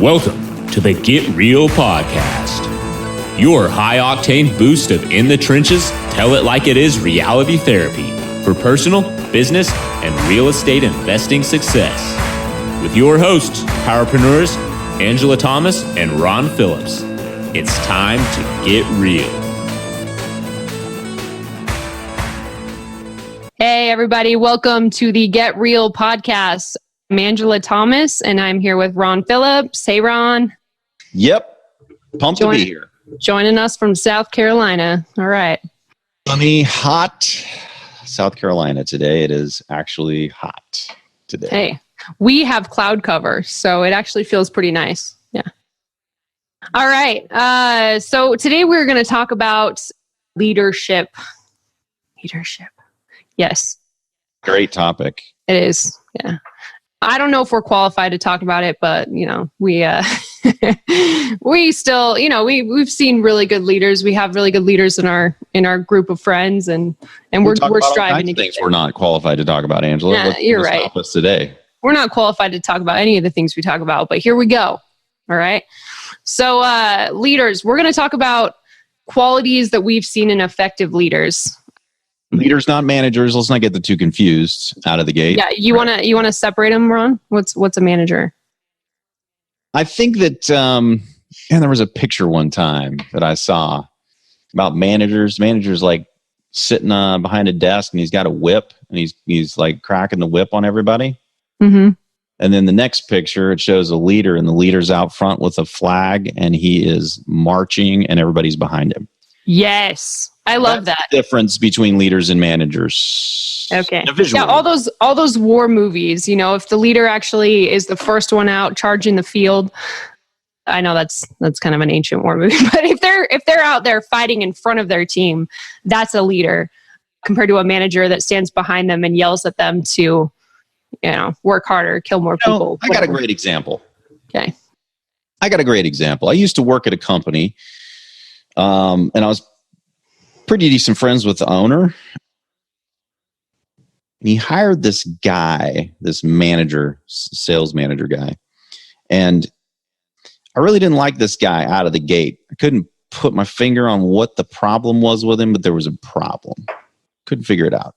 Welcome to the Get Real Podcast, your high-octane boost of in the trenches, tell it like it is reality therapy for personal, business, and real estate investing success. With your hosts, powerpreneurs, Angela Thomas and Ron Phillips. It's time to get real. Hey, everybody. Welcome to the Get Real Podcast. I'm Angela Thomas, and I'm here with Ron Phillips. Hey, Ron. Yep. Pumped to be here. Joining us from South Carolina. All right. Sunny, hot South Carolina today. It is actually hot today. Hey, we have cloud cover, so it actually feels pretty nice. Yeah. All right. So today we're going to talk about leadership. Leadership. Yes. Great topic. It is. Yeah. I don't know if we're qualified to talk about it, but we we still, we've seen really good leaders. We have really good leaders in our group of friends, and we're striving to get things we're not qualified to talk about, Angela. Yeah, you're right. Stop us today. We're not qualified to talk about any of the things we talk about, but here we go. All right. So leaders, we're going to talk about qualities that we've seen in effective leaders. Leaders, not managers. Let's not get the two confused out of the gate. Yeah, you want to separate them, Ron? What's a manager? I think that there was a picture one time that I saw about managers. Managers like sitting behind a desk, and he's got a whip, and he's like cracking the whip on everybody. Mm-hmm. And then the next picture, it shows a leader, and the leader's out front with a flag, and he is marching, and everybody's behind him. Yes. I love that. The difference between leaders and managers. Okay. Yeah, all those war movies, if the leader actually is the first one out charging the field, I know that's kind of an ancient war movie, but if they're out there fighting in front of their team, that's a leader compared to a manager that stands behind them and yells at them to, work harder, kill more people. I got a great example. Okay. I got a great example. I used to work at a company, and I was pretty decent friends with the owner. And he hired this guy, this manager, sales manager guy. And I really didn't like this guy out of the gate. I couldn't put my finger on what the problem was with him, but there was a problem. Couldn't figure it out.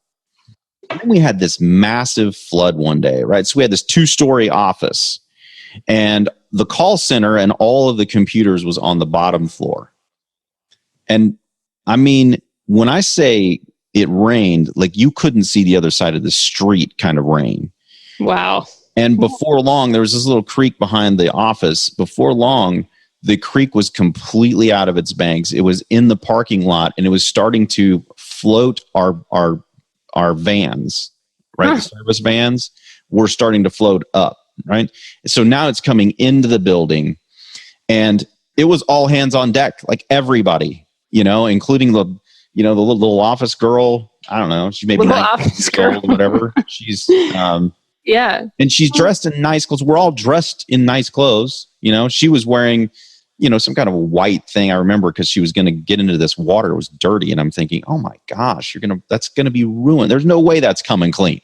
And then we had this massive flood one day, right? So we had this 2-story office, and the call center and all of the computers was on the bottom floor. And I mean, when I say it rained, like you couldn't see the other side of the street kind of rain. Wow. And before long, there was this little creek behind the office. Before long, the creek was completely out of its banks. It was in the parking lot, and it was starting to float our vans, right? The service vans were starting to float up, right? So now it's coming into the building, and it was all hands on deck, like everybody, including the little office girl. I don't know. She may be office girl or whatever. She's yeah. And she's dressed in nice clothes. We're all dressed in nice clothes. She was wearing, some kind of a white thing. I remember because she was going to get into this water. It was dirty. And I'm thinking, oh my gosh, that's going to be ruined. There's no way that's coming clean.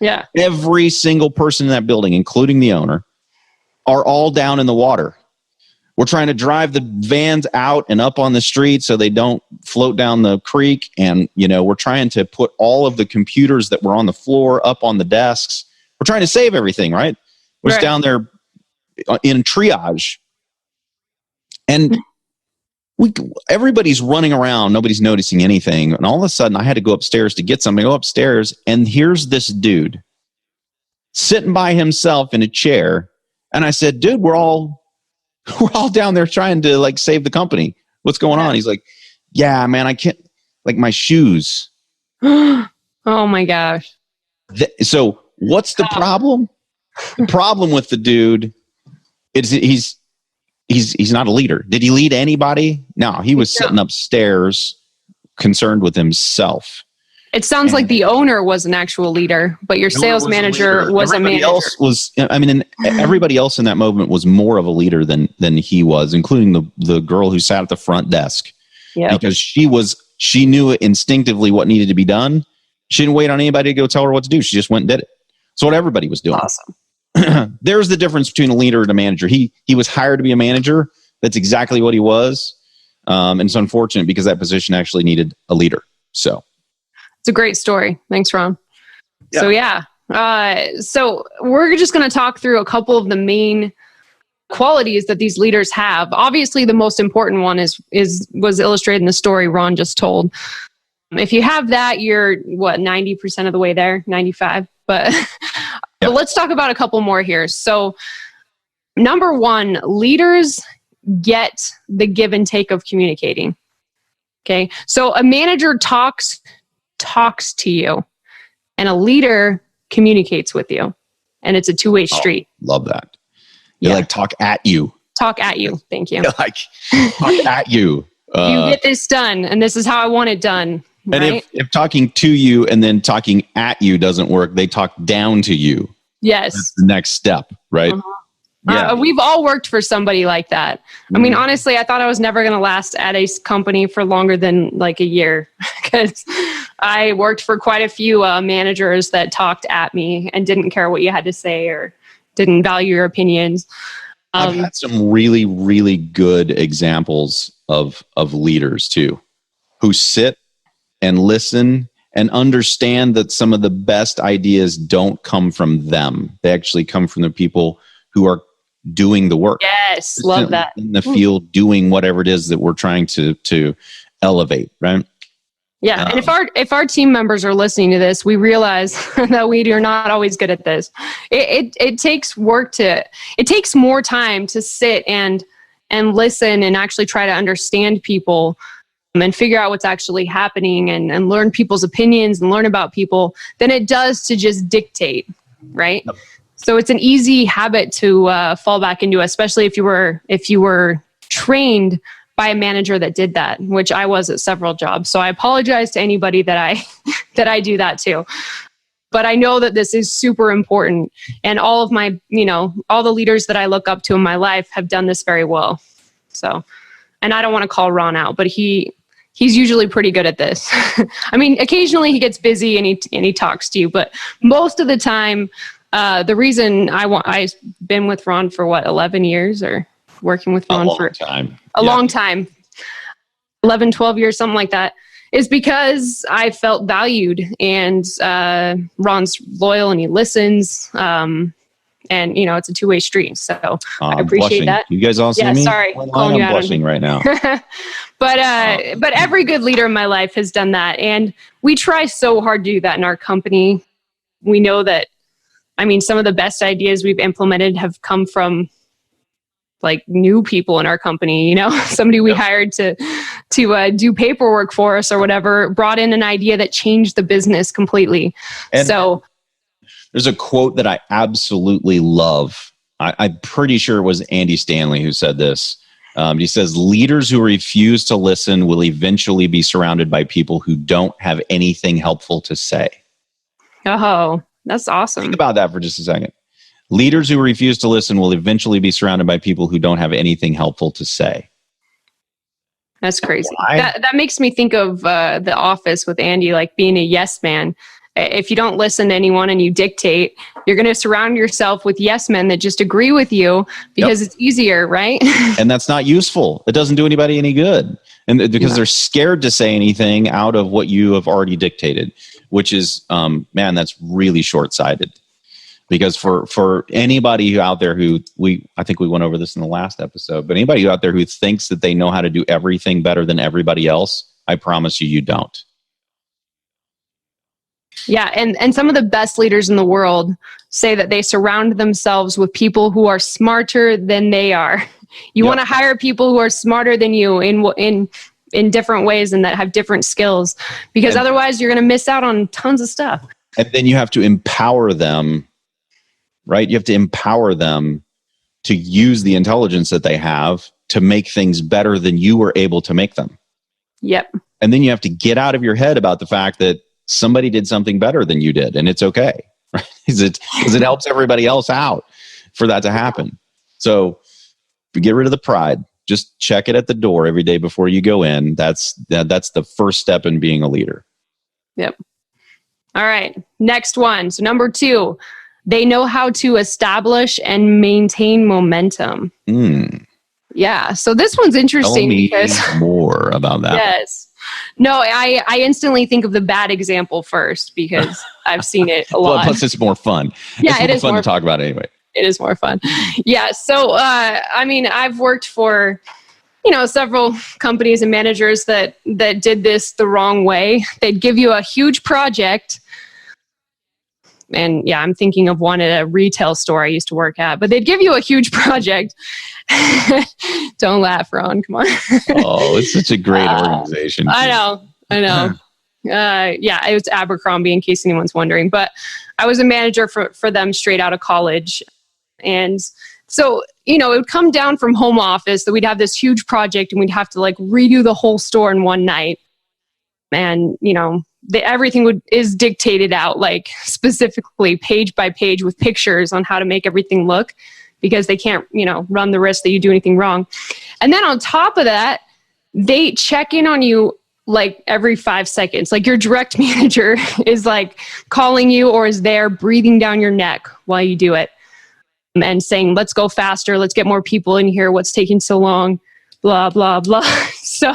Yeah. Every single person in that building, including the owner, are all down in the water. We're trying to drive the vans out and up on the street so they don't float down the creek. And, we're trying to put all of the computers that were on the floor up on the desks. We're trying to save everything, right? We're just down there in triage. And everybody's running around. Nobody's noticing anything. And all of a sudden, I had to go upstairs to get something. I go upstairs, and here's this dude sitting by himself in a chair. And I said, dude, we're all down there trying to save the company. What's going on? He's like, yeah, man, I can't, my shoes. Oh my gosh. So what's the problem? The problem with the dude is he's not a leader. Did he lead anybody? No, he was sitting upstairs concerned with himself. It sounds like the owner was an actual leader, but your sales manager was a manager. Everybody else in that moment was more of a leader than he was, including the girl who sat at the front desk. Yeah. Because she knew instinctively what needed to be done. She didn't wait on anybody to go tell her what to do. She just went and did it. That's what everybody was doing. Awesome. there's the difference between a leader and a manager. He was hired to be a manager. That's exactly what he was. And it's unfortunate because that position actually needed a leader. So it's a great story. Thanks, Ron. Yeah. So we're just going to talk through a couple of the main qualities that these leaders have. Obviously, the most important one was illustrated in the story Ron just told. If you have that, you're 90% of the way there, 95. But but let's talk about a couple more here. So, number one, leaders get the give and take of communicating. Okay, so a manager talks to you, and a leader communicates with you, and it's a two-way street. Love that. They like talk at you. Talk at you. Thank you. Like talk at you. You get this done, and this is how I want it done. Right? And if talking to you and then talking at you doesn't work, they talk down to you. Yes. That's the next step, right? We've all worked for somebody like that. I mean, honestly, I thought I was never going to last at a company for longer than like a year because I worked for quite a few managers that talked at me and didn't care what you had to say or didn't value your opinions. I've had some really, really good examples of leaders too, who sit and listen and understand that some of the best ideas don't come from them. They actually come from the people who are doing the work. Yes, love that. In the field, doing whatever it is that we're trying to elevate, right? Yeah, and if our team members are listening to this, we realize that we are not always good at this. It takes work it takes more time to sit and listen and actually try to understand people and figure out what's actually happening and learn people's opinions and learn about people than it does to just dictate, right? Yep. So it's an easy habit to fall back into, especially if you were trained by a manager that did that, which I was at several jobs. So I apologize to anybody that I do that to. But I know that this is super important. And all of my, all the leaders that I look up to in my life have done this very well. So, and I don't want to call Ron out, but he's usually pretty good at this. I mean, occasionally he gets busy and he talks to you, but most of the time, the reason I've been with Ron for 11 years or working with Ron for a long time, 11, 12 years, something like that, is because I felt valued and Ron's loyal and he listens. And it's a two-way street. So I appreciate that. You guys all see me? Sorry. I'm blushing right now. But every good leader in my life has done that. And we try so hard to do that in our company. We know that, some of the best ideas we've implemented have come from like new people in our company, somebody we hired to do paperwork for us or whatever, brought in an idea that changed the business completely. And so there's a quote that I absolutely love. I'm pretty sure it was Andy Stanley who said this. He says, leaders who refuse to listen will eventually be surrounded by people who don't have anything helpful to say. Oh, that's awesome. Think about that for just a second. Leaders who refuse to listen will eventually be surrounded by people who don't have anything helpful to say. That's crazy. That makes me think of The Office with Andy, like being a yes man. If you don't listen to anyone and you dictate, you're going to surround yourself with yes men that just agree with you because it's easier, right? And that's not useful. It doesn't do anybody any good. And because they're scared to say anything out of what you have already dictated, which is, that's really short-sighted. Because for anybody who out there I think we went over this in the last episode, but anybody out there who thinks that they know how to do everything better than everybody else, I promise you don't. Yeah, and some of the best leaders in the world say that they surround themselves with people who are smarter than they are. You want to hire people who are smarter than you in different ways and that have different skills, because otherwise you're going to miss out on tons of stuff. And then you have to empower them, right? You have to empower them to use the intelligence that they have to make things better than you were able to make them. Yep. And then you have to get out of your head about the fact that somebody did something better than you did, and it's okay, right? Because it helps everybody else out for that to happen. So get rid of the pride. Just check it at the door every day before you go in. That's the first step in being a leader. Yep. All right. Next one. So number 2, They know how to establish and maintain momentum. Yeah. So this one's interesting. Tell me because more about that. Yes. No, I instantly think of the bad example first because I've seen it a lot. Well, plus it's more fun. Yeah, it's more fun to talk about anyway. It is more fun. Yeah. So, I mean, I've worked for, several companies and managers that did this the wrong way. They'd give you a huge project. And yeah, I'm thinking of one at a retail store I used to work at, but they'd give you a huge project. Don't laugh, Ron. Come on. Oh, it's such a great organization. I know. Yeah, it was Abercrombie, in case anyone's wondering. But I was a manager for them straight out of college. And so, it would come down from home office that we'd have this huge project and we'd have to like redo the whole store in one night. And, everything is dictated out, like specifically page by page with pictures on how to make everything look, because they can't, run the risk that you do anything wrong. And then on top of that, they check in on you like every 5 seconds. Like your direct manager is like calling you or is there breathing down your neck while you do it and saying, let's go faster. Let's get more people in here. What's taking so long? Blah, blah, blah. So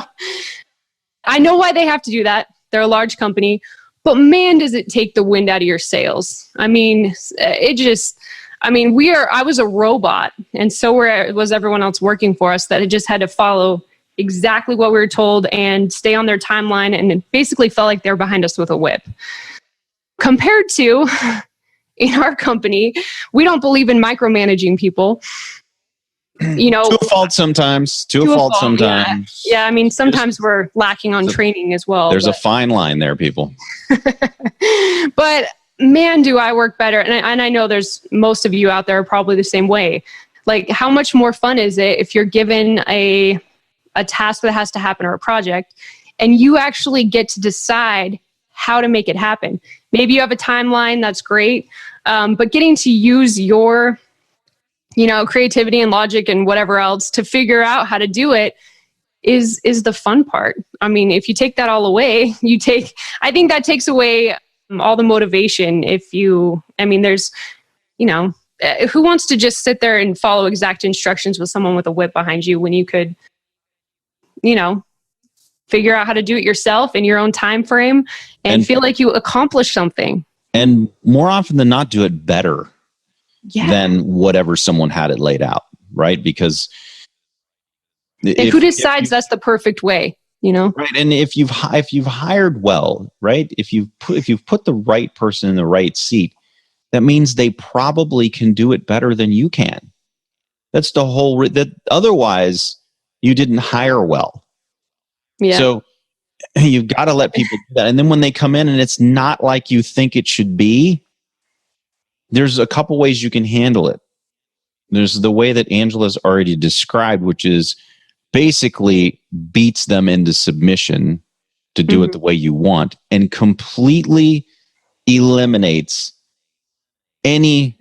I know why they have to do that. They're a large company, but man, does it take the wind out of your sails. I mean, I was a robot, and so was everyone else working for us that had just had to follow exactly what we were told and stay on their timeline, and it basically felt like they were behind us with a whip. Compared to in our company, we don't believe in micromanaging people. To a fault sometimes. Yeah, I mean, sometimes we're lacking on training as well. There's a fine line there, people. But man, do I work better. And I know there's most of you out there are probably the same way. Like, how much more fun is it if you're given a task that has to happen or a project and you actually get to decide how to make it happen? Maybe you have a timeline, that's great. But getting to use your creativity and logic and whatever else to figure out how to do it is the fun part. I mean, if you take that all away, I think that takes away all the motivation. There's, who wants to just sit there and follow exact instructions with someone with a whip behind you when you could, figure out how to do it yourself in your own time frame and feel like you accomplished something. And more often than not, do it better. Than whatever someone had it laid out, right? Because who decides that's the perfect way, Right, and if you've hired well, right? If you've put the right person in the right seat, that means they probably can do it better than you can. That's the whole. That otherwise, you didn't hire well. Yeah. So you've got to let people do that, and then when they come in and it's not like you think it should be. There's a couple ways you can handle it. There's the way that Angela's already described, which is basically beats them into submission to do it the way you want and completely eliminates any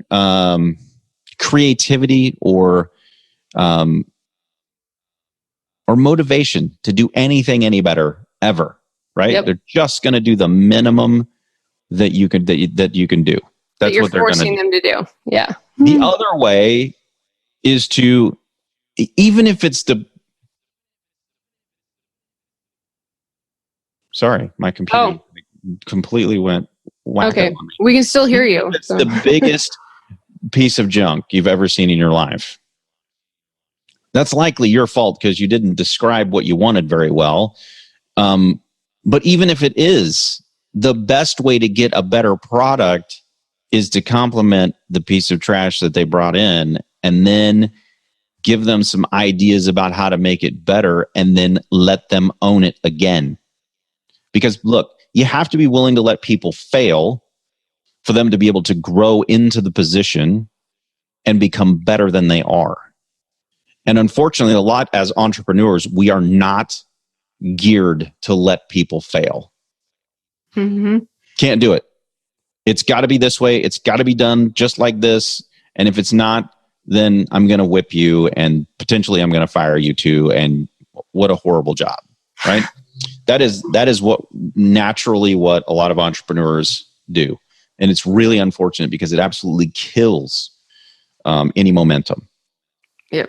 creativity or motivation to do anything any better ever, right? Yep. They're just going to do the minimum that you can do. That's what they're forcing them to do. Yeah. The other way is to, even if it's sorry, my computer completely went whack. Okay, we can still hear you. It's the biggest piece of junk you've ever seen in your life. That's likely your fault because you didn't describe what you wanted very well. But even if it is, the best way to get a better product is to compliment the piece of trash that they brought in and then give them some ideas about how to make it better and then let them own it again. Because look, you have to be willing to let people fail for them to be able to grow into the position and become better than they are. And unfortunately, a lot as entrepreneurs, we are not geared to let people fail. Mm-hmm. Can't do it. It's got to be this way. It's got to be done just like this. And if it's not, then I'm going to whip you and potentially I'm going to fire you too. And what a horrible job, right? That is what naturally what a lot of entrepreneurs do. And it's really unfortunate because it absolutely kills any momentum. Yeah.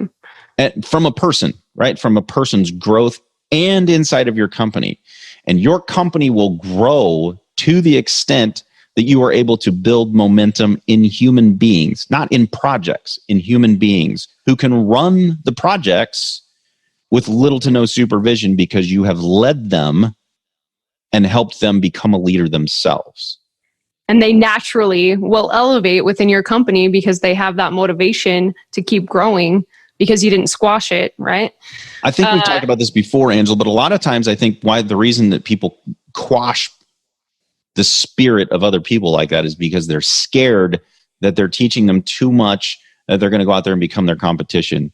And from a person, right? From a person's growth and inside of your company. And your company will grow to the extent that you are able to build momentum in human beings, not in projects, in human beings who can run the projects with little to no supervision because you have led them and helped them become a leader themselves. And they naturally will elevate within your company because they have that motivation to keep growing because you didn't squash it, right? I think we've talked about this before, Angela, but a lot of times I think the reason that people quash the spirit of other people like that is because they're scared that they're teaching them too much, that they're going to go out there and become their competition.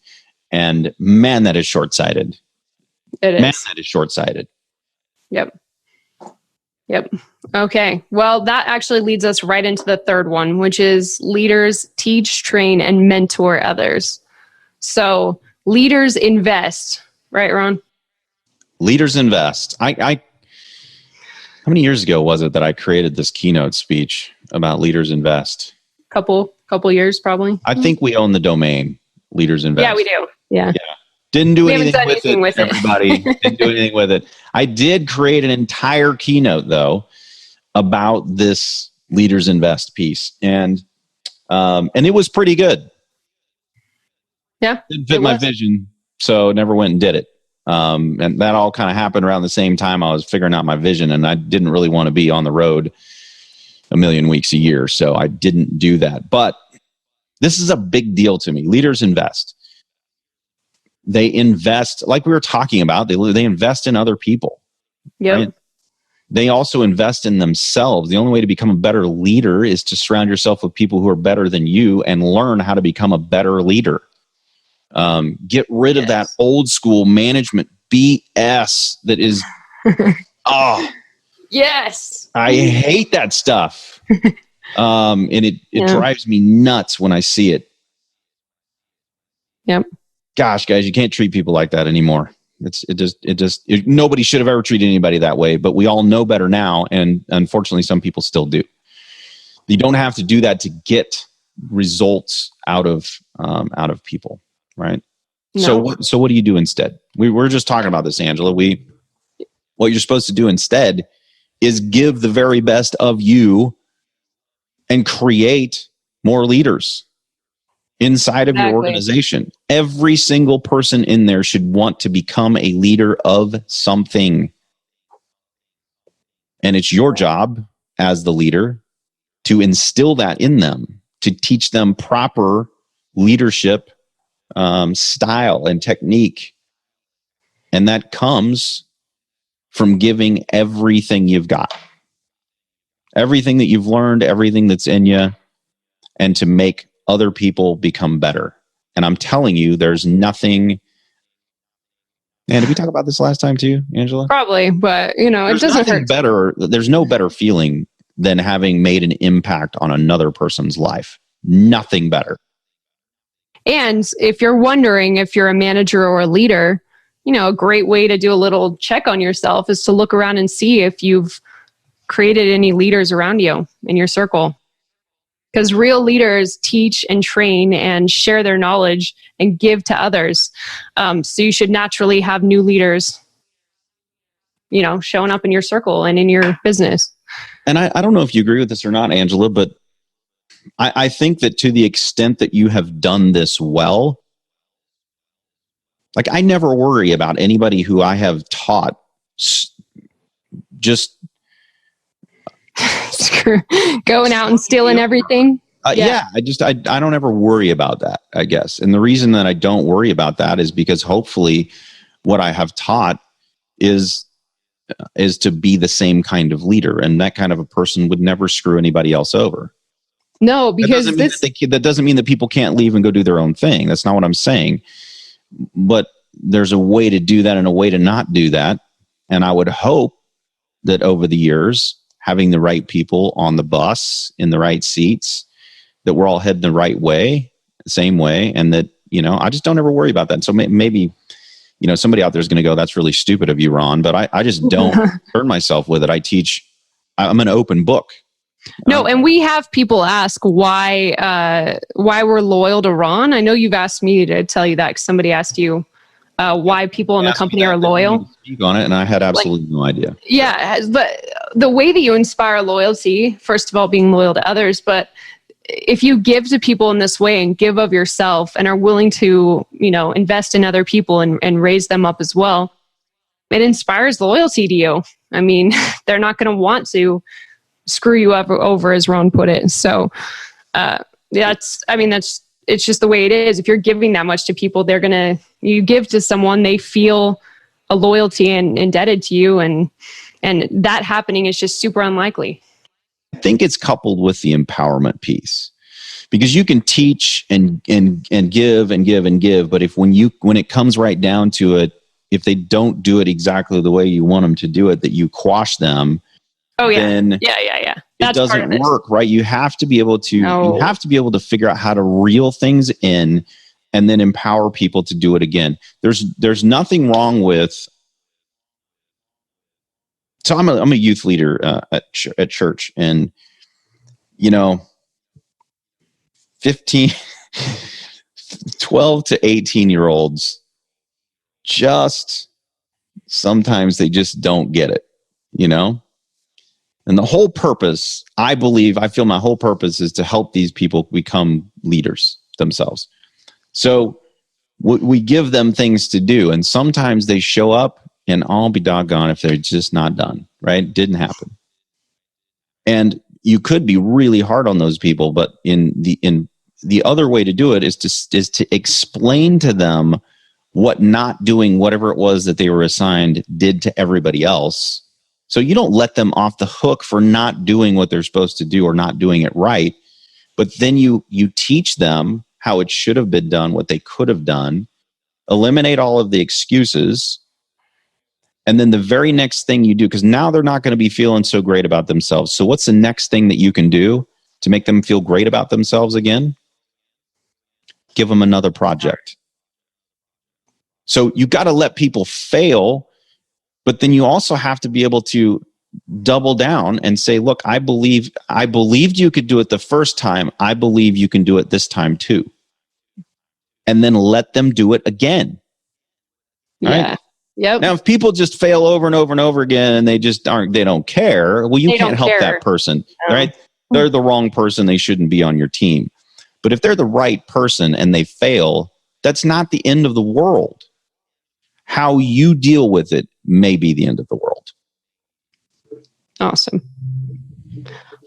And man, that is short-sighted. It is. Man, that is short-sighted. Yep. Okay. Well, that actually leads us right into the third one, which is leaders teach, train, and mentor others. So leaders invest, right, Ron? Leaders invest. How many years ago was it that I created this keynote speech about leaders invest? Couple years, probably. I think we own the domain, leaders invest. Yeah, we do. Yeah. Didn't do anything with it, everybody. Didn't do anything with it. I did create an entire keynote, though, about this leaders invest piece. And it was pretty good. Yeah. Didn't fit my vision, so never went and did it. And that all kind of happened around the same time I was figuring out my vision, and I didn't really want to be on the road a million weeks a year, so I didn't do that. But this is a big deal to me. Leaders invest. They invest, like we were talking about, they invest in other people. Yep. Right? They also invest in themselves. The only way to become a better leader is to surround yourself with people who are better than you and learn how to become a better leader. Get rid of that old school management BS that is, yes. I hate that stuff. And it drives me nuts when I see it. Yep. Gosh, guys, you can't treat people like that anymore. Nobody should have ever treated anybody that way, but we all know better now. And unfortunately, some people still do. You don't have to do that to get results out of people, right? No. So what do you do instead? We're just talking about this, Angela. What you're supposed to do instead is give the very best of you and create more leaders inside of your organization. Every single person in there should want to become a leader of something. And it's your job as the leader to instill that in them, to teach them proper leadership style and technique. And that comes from giving everything you've got, everything that you've learned, everything that's in you, and to make other people become better. And I'm telling you, there's nothing. And did we talk about this last time too, Angela? Probably, but it doesn't hurt. There's no better feeling than having made an impact on another person's life. Nothing better. And if you're wondering if you're a manager or a leader, a great way to do a little check on yourself is to look around and see if you've created any leaders around you in your circle. Because real leaders teach and train and share their knowledge and give to others. So you should naturally have new leaders, showing up in your circle and in your business. And I don't know if you agree with this or not, Angela, but I think that to the extent that you have done this well, like I never worry about anybody who I have taught just going out and stealing everything. I don't ever worry about that, I guess. And the reason that I don't worry about that is because hopefully what I have taught is to be the same kind of leader. And that kind of a person would never screw anybody else over. No, because that doesn't mean that people can't leave and go do their own thing. That's not what I'm saying. But there's a way to do that and a way to not do that. And I would hope that over the years, having the right people on the bus in the right seats, that we're all heading the right way, the same way. And that, I just don't ever worry about that. So maybe, somebody out there is going to go, that's really stupid of you, Ron. But I just don't burn myself with it. I'm an open book. No, and we have people ask why we're loyal to Ron. I know you've asked me to tell you that because somebody asked you why people in the company are loyal. Speak on it, and I had absolutely no idea. Yeah, but the way that you inspire loyalty, first of all, being loyal to others, but if you give to people in this way and give of yourself and are willing to, invest in other people and raise them up as well, it inspires loyalty to you. I mean, they're not going to want to screw you over, as Ron put it. So it's just the way it is. If you're giving that much to people, you give to someone, they feel a loyalty and indebted to you. And that happening is just super unlikely. I think it's coupled with the empowerment piece, because you can teach and give and give and give, but when it comes right down to it, if they don't do it exactly the way you want them to do it, that you quash them. Oh yeah, then yeah. It doesn't work, right? You have to be able to. You have to be able to figure out how to reel things in, and then empower people to do it again. There's nothing wrong with. So I'm a youth leader at church, and 12 to 18-year-olds, just sometimes they just don't get it, And the whole purpose, I feel my whole purpose is to help these people become leaders themselves. So we give them things to do, and sometimes they show up, and I'll be doggone if they're just not done, right? Didn't happen. And you could be really hard on those people, but in the other way to do it is to explain to them what not doing whatever it was that they were assigned did to everybody else. So you don't let them off the hook for not doing what they're supposed to do or not doing it right, but then you teach them how it should have been done, what they could have done, eliminate all of the excuses. And then the very next thing you do, because now they're not going to be feeling so great about themselves. So what's the next thing that you can do to make them feel great about themselves again? Give them another project. So you got to let people fail, but then you also have to be able to double down and say, look, I believed you could do it the first time. I believe you can do it this time too. And then let them do it again. Yeah. Right? Yep. Now, if people just fail over and over and over again and they don't care, well, you can't help that person, right? They're the wrong person. They shouldn't be on your team. But if they're the right person and they fail, that's not the end of the world. How you deal with it may be the end of the world. Awesome.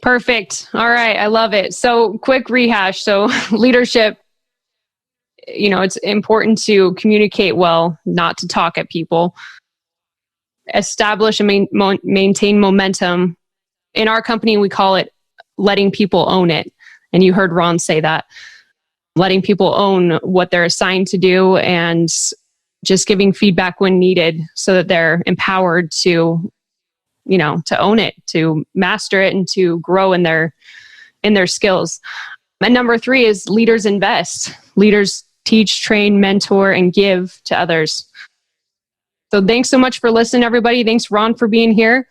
Perfect. All right. I love it. So quick rehash. So leadership, it's important to communicate well, not to talk at people, establish and maintain momentum. In our company, we call it letting people own it. And you heard Ron say that, letting people own what they're assigned to do and just giving feedback when needed so that they're empowered to own it, to master it, and to grow in their skills. And number 3 is leaders invest. Leaders teach, train, mentor, and give to others. So thanks so much for listening, everybody. Thanks, Ron, for being here.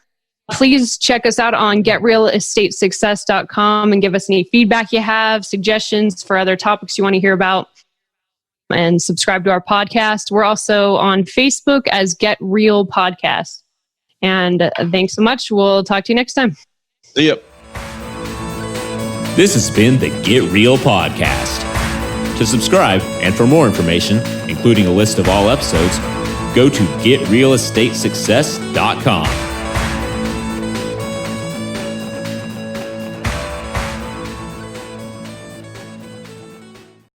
Please check us out on getrealestatesuccess.com and give us any feedback you have, suggestions for other topics you want to hear about, and subscribe to our podcast. We're also on Facebook as Get Real Podcast. And thanks so much. We'll talk to you next time. See ya. This has been the Get Real Podcast. To subscribe and for more information, including a list of all episodes, go to getrealestatesuccess.com.